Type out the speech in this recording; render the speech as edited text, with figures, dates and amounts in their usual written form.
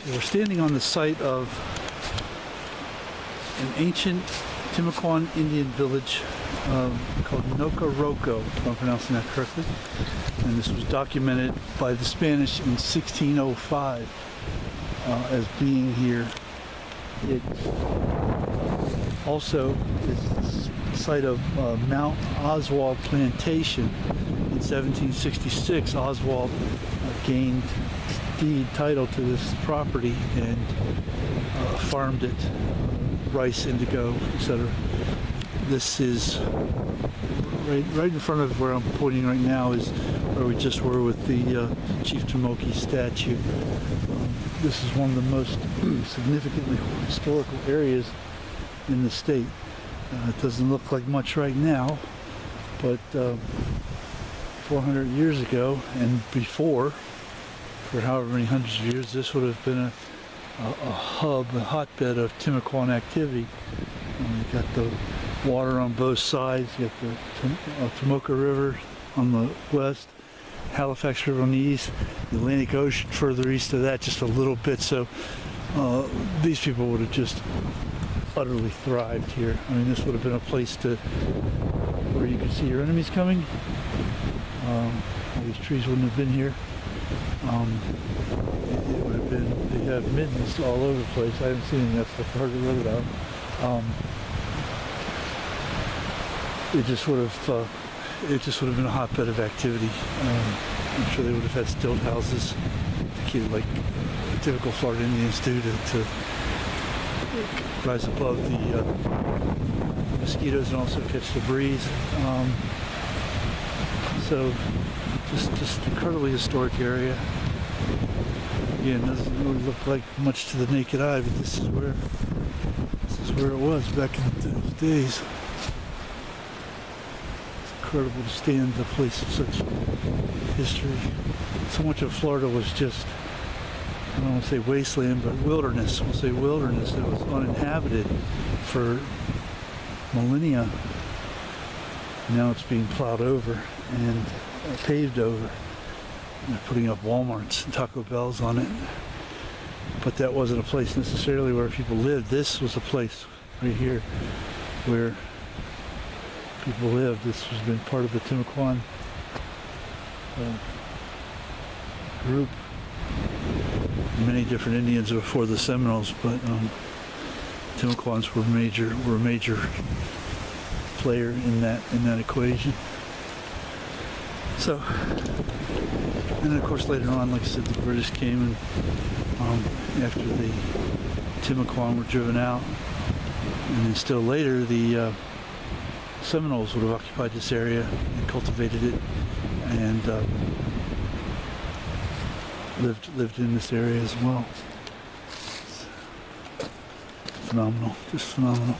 We're standing on the site of an ancient Timucuan Indian village called Nocoroco, if I'm pronouncing that correctly. And this was documented by the Spanish in 1605 as being here. It also is the site of Mount Oswald Plantation. In 1766, Oswald gained deed title to this property and farmed it, rice, indigo, etc. This is right in front of where I'm pointing right now is where we just were with the Chief Tomoka statue. This is one of the most significantly historical areas in the state. It doesn't look like much right now, but 400 years ago and before, for however many hundreds of years, this would have been a hub, a hotbed of Timucuan activity. You got the water on both sides. You got the Tomoka River on the west, Halifax River on the east, the Atlantic Ocean further east of that, just a little bit. So these people would have just utterly thrived here. I mean, this would have been a place to where you could see your enemies coming. All these trees wouldn't have been here. It would have been, they have middens all over the place. I haven't seen any of that stuff, I hardly read about. It just would have been a hotbed of activity. I'm sure they would have had stilt houses to keep, like the typical Florida Indians do, to rise above the mosquitoes and also catch the breeze. So just incredibly historic area. Again, doesn't really look like much to the naked eye, but this is where it was back in those days. It's incredible to stand in a place of such history. So much of Florida was just, I don't want to say wasteland, but wilderness. We'll say wilderness that was uninhabited for millennia. Now it's being plowed over and paved over. They're putting up Walmarts and Taco Bells on it. But that wasn't a place necessarily where people lived. This was a place right here where people lived. This has been part of the Timucuan group. Many different Indians before the Seminoles, but Timucuans were a major player in that equation. So, and then of course later on, like I said, the British came and after the Timucuan were driven out, and then still later the Seminoles would have occupied this area and cultivated it and lived in this area as well. Phenomenal, just phenomenal.